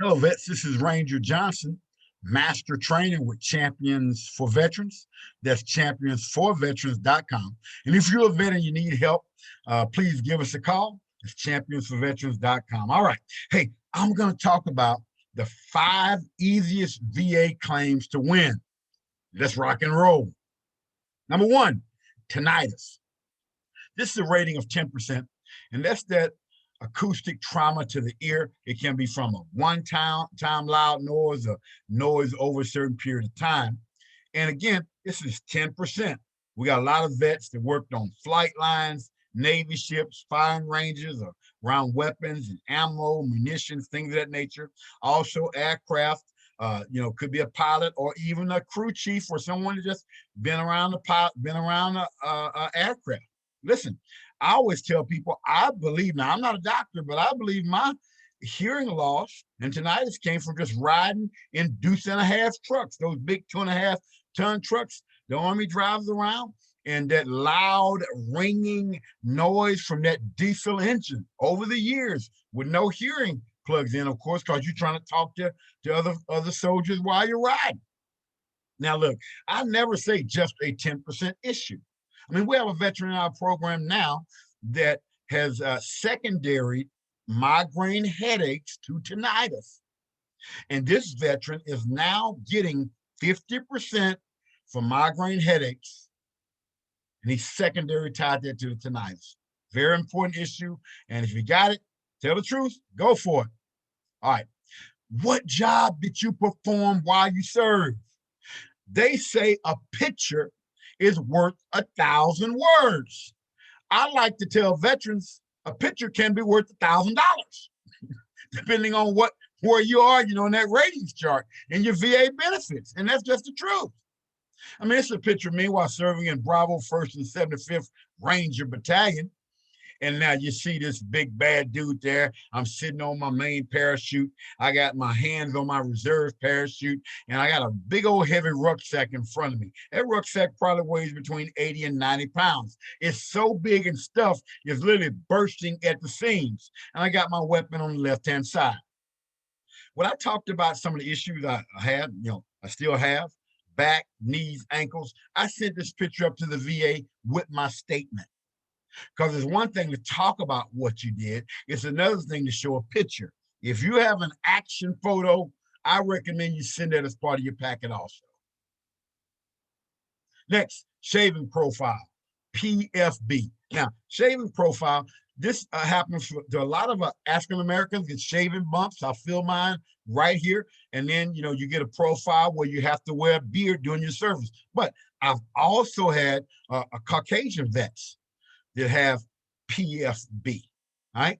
Hello, vets. This is Ranger Johnson, Master Trainer with Champions for Veterans. That's championsforveterans.com. And if you're a vet and you need help, please give us a call. It's championsforveterans.com. All right. Hey, I'm going to talk about the 5 easiest VA claims to win. Let's rock and roll. Number 1, tinnitus. This is a rating of 10%, and that's that acoustic trauma to the ear. It can be from a one-time loud noise or noise over a certain period of time. And again, this is 10%. We got a lot of vets that worked on flight lines, Navy ships, firing ranges, or around weapons and ammo, munitions, things of that nature. Also aircraft, could be a pilot or even a crew chief or someone that just been around a aircraft. Listen, I always tell people, I believe, now I'm not a doctor, but I believe my hearing loss and tinnitus came from just riding in deuce-and-a-half trucks, those big 2.5-ton trucks the Army drives around, and that loud ringing noise from that diesel engine over the years with no hearing plugs in, of course, because you're trying to talk to other soldiers while you're riding. Now, look, I never say just a 10% issue. I mean, we have a veteran in our program now that has secondary migraine headaches to tinnitus. And this veteran is now getting 50% for migraine headaches, and he's secondary tied that to the tinnitus. Very important issue. And if you got it, tell the truth, go for it. All right. What job did you perform while you served? They say a picture is worth 1,000 words. I like to tell veterans a picture can be worth $1,000, depending on where you are, in that ratings chart and your VA benefits. And that's just the truth. I mean, it's a picture of me while serving in Bravo 1st and 75th Ranger Battalion. And now you see this big bad dude there. I'm sitting on my main parachute. I got my hands on my reserve parachute, and I got a big old heavy rucksack in front of me. That rucksack probably weighs between 80 and 90 pounds. It's so big and stuff is literally bursting at the seams. And I got my weapon on the left-hand side. When I talked about some of the issues I had, I still have, back, knees, ankles, I sent this picture up to the VA with my statement. Because it's one thing to talk about what you did. It's another thing to show a picture. If you have an action photo, I recommend you send that as part of your packet also. Next, shaving profile, PFB. Now, shaving profile, this happens to a lot of African Americans get shaving bumps. I feel mine right here. And then, you get a profile where you have to wear a beard during your service. But I've also had a Caucasian vets that have PFB, all right?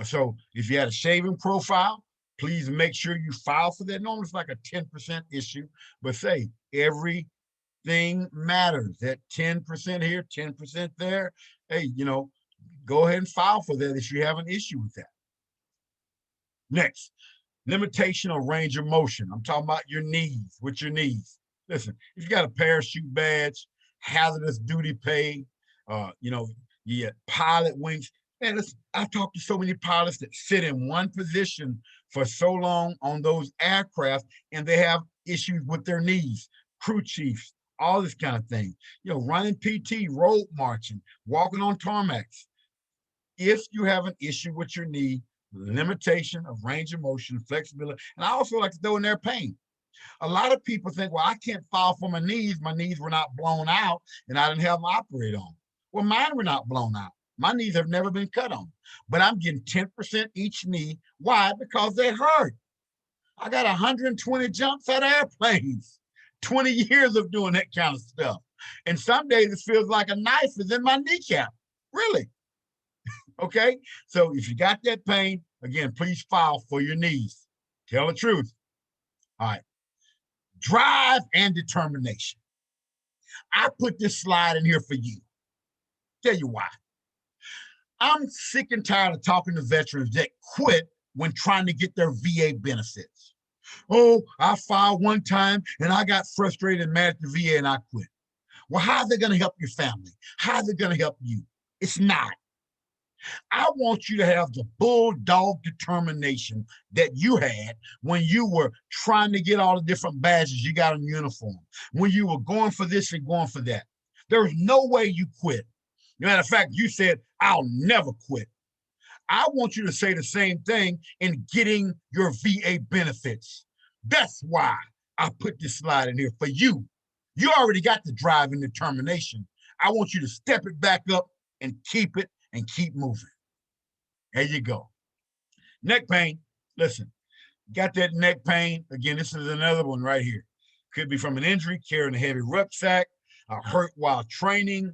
So if you had a shaving profile, please make sure you file for that. Normally it's like a 10% issue, but say everything matters. That 10% here, 10% there. Hey, go ahead and file for that if you have an issue with that. Next, limitation of range of motion. I'm talking about your knees, with your knees. Listen, if you got a parachute badge, hazardous duty pay, you get pilot wings. Man, listen, I've talked to so many pilots that sit in one position for so long on those aircraft, and they have issues with their knees, crew chiefs, all this kind of thing. Running PT, road marching, walking on tarmacs. If you have an issue with your knee, limitation of range of motion, flexibility, and I also like to throw in there pain. A lot of people think, well, I can't file for my knees. My knees were not blown out, and I didn't have them operate on. Well, mine were not blown out. My knees have never been cut on, but I'm getting 10% each knee. Why? Because they hurt. I got 120 jumps out of airplanes, 20 years of doing that kind of stuff. And some days it feels like a knife is in my kneecap. Really? Okay? So if you got that pain, again, please file for your knees. Tell the truth. All right. Drive and determination. I put this slide in here for you. Tell you why. I'm sick and tired of talking to veterans that quit when trying to get their VA benefits. Oh, I filed one time and I got frustrated and mad at the VA and I quit. Well, how's it going to help your family? How's it going to help you? It's not. I want you to have the bulldog determination that you had when you were trying to get all the different badges you got in uniform, when you were going for this and going for that. There's no way you quit. Matter of fact, you said, I'll never quit. I want you to say the same thing in getting your VA benefits. That's why I put this slide in here for you. You already got the drive and determination. I want you to step it back up and keep it and keep moving. There you go. Neck pain. Listen, got that neck pain. Again, this is another one right here. Could be from an injury, carrying a heavy rucksack, hurt while training,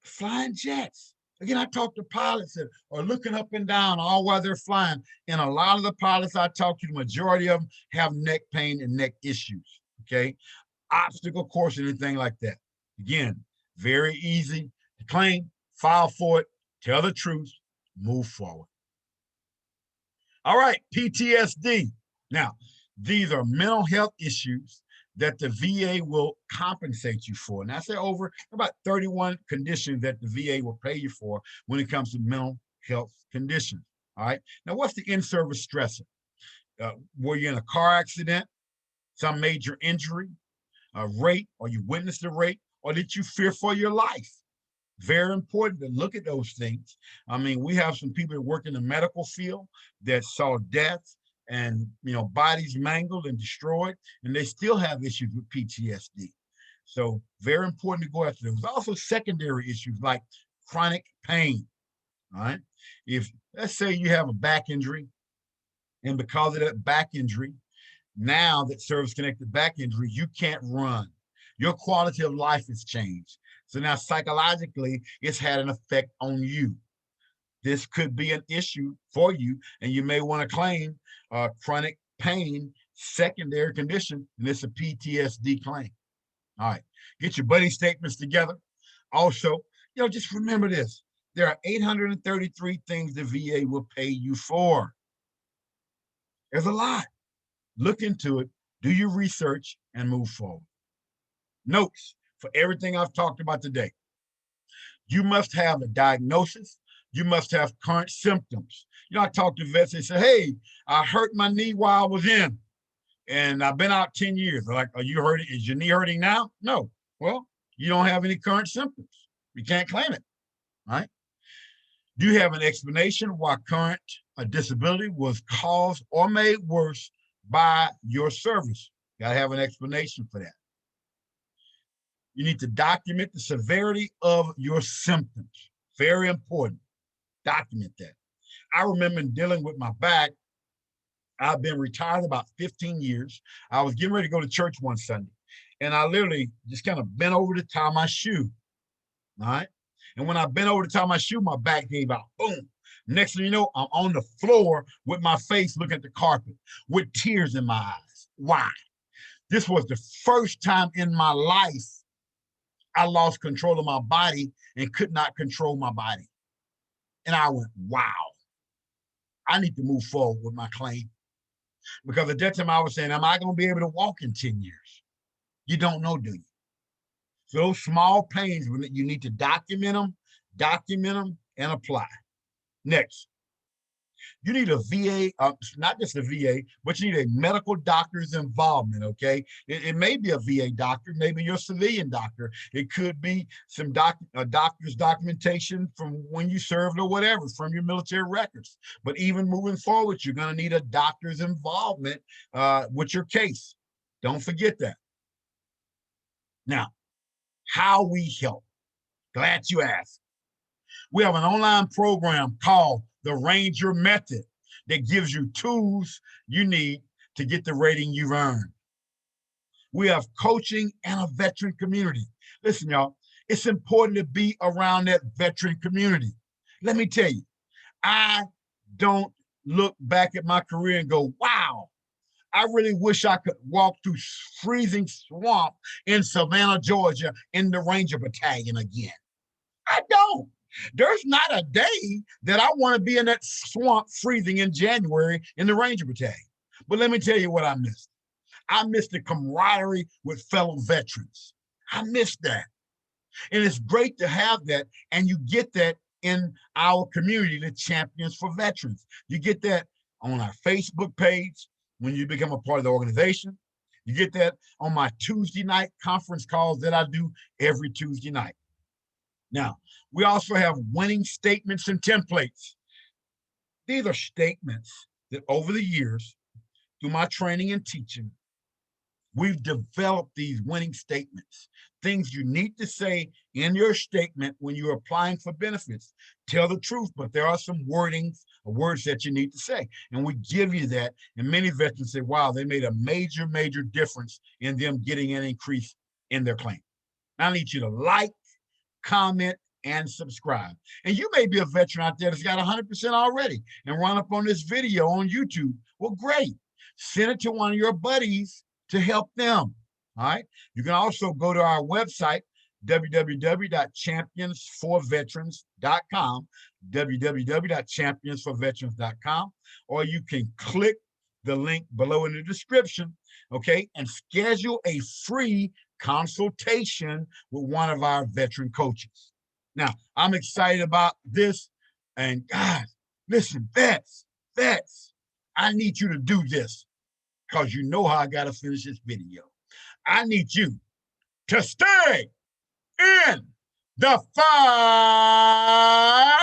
flying jets. Again, I talk to pilots that are looking up and down all while they're flying. And a lot of the pilots I talk to, the majority of them have neck pain and neck issues, okay? Obstacle course, anything like that. Again, very easy to claim, file for it, tell the truth, move forward. All right, PTSD. Now, these are mental health issues that the VA will compensate you for. And I say over about 31 conditions that the VA will pay you for when it comes to mental health conditions. All right. Now, what's the in-service stressor? Were you in a car accident, some major injury, a rape, or you witnessed a rape, or did you fear for your life? Very important to look at those things. I mean, we have some people that work in the medical field that saw death and, bodies mangled and destroyed, and they still have issues with PTSD. So very important to go after those. Also secondary issues like chronic pain, all right? If, let's say you have a back injury, and because of that back injury, now that service-connected back injury, you can't run. Your quality of life has changed. So now psychologically, it's had an effect on you. This could be an issue for you, and you may want to claim chronic pain, secondary condition, and it's a PTSD claim. All right, get your buddy statements together. Also, just remember this. There are 833 things the VA will pay you for. There's a lot. Look into it, do your research, and move forward. Notes for everything I've talked about today. You must have a diagnosis. You must have current symptoms. I talk to vets, they say, hey, I hurt my knee while I was in, and I've been out 10 years. They're like, are you hurting? Is your knee hurting now? No. Well, you don't have any current symptoms. You can't claim it, right? Do you have an explanation why current disability was caused or made worse by your service? You gotta have an explanation for that. You need to document the severity of your symptoms. Very important. Document that. I remember dealing with my back. I've been retired about 15 years. I was getting ready to go to church one Sunday, and I literally just kind of bent over to tie my shoe. All right. And when I bent over to tie my shoe, my back gave out. Boom. Next thing you know, I'm on the floor with my face looking at the carpet with tears in my eyes. Why? This was the first time in my life I lost control of my body and could not control my body. And I went, wow, I need to move forward with my claim. Because at that time I was saying, am I going to be able to walk in 10 years? You don't know, do you? So those small pains, you need to document them, and apply. Next, you need a VA, not just a VA, but you need a medical doctor's involvement, okay? It may be a VA doctor, maybe your civilian doctor. It could be some doctor's documentation from when you served or whatever, from your military records. But even moving forward, you're gonna need a doctor's involvement with your case. Don't forget that. Now, how we help. Glad you asked. We have an online program called the Ranger Method that gives you tools you need to get the rating you've earned. We have coaching and a veteran community. Listen, y'all, it's important to be around that veteran community. Let me tell you, I don't look back at my career and go, wow, I really wish I could walk through freezing swamp in Savannah, Georgia in the Ranger Battalion again. I don't. There's not a day that I want to be in that swamp freezing in January in the Ranger Battalion. But let me tell you what I missed. I missed the camaraderie with fellow veterans. I missed that. And it's great to have that, and you get that in our community, the Champions for Veterans. You get that on our Facebook page when you become a part of the organization. You get that on my Tuesday night conference calls that I do every Tuesday night. Now, we also have winning statements and templates. These are statements that over the years, through my training and teaching, we've developed these winning statements, things you need to say in your statement when you're applying for benefits. Tell the truth, but there are some wordings or words that you need to say. And we give you that. And many veterans say, wow, they made a major, major difference in them getting an increase in their claim. I need you to like, comment, and subscribe. And you may be a veteran out there that's got 100% already and run up on this video on YouTube. Well, great. Send it to one of your buddies to help them. All right. You can also go to our website, www.championsforveterans.com, www.championsforveterans.com, or you can click the link below in the description, okay, and schedule a free consultation with one of our veteran coaches. Now, I'm excited about this. And guys, listen, vets, I need you to do this because you know how I got to finish this video. I need you to stay in the fight.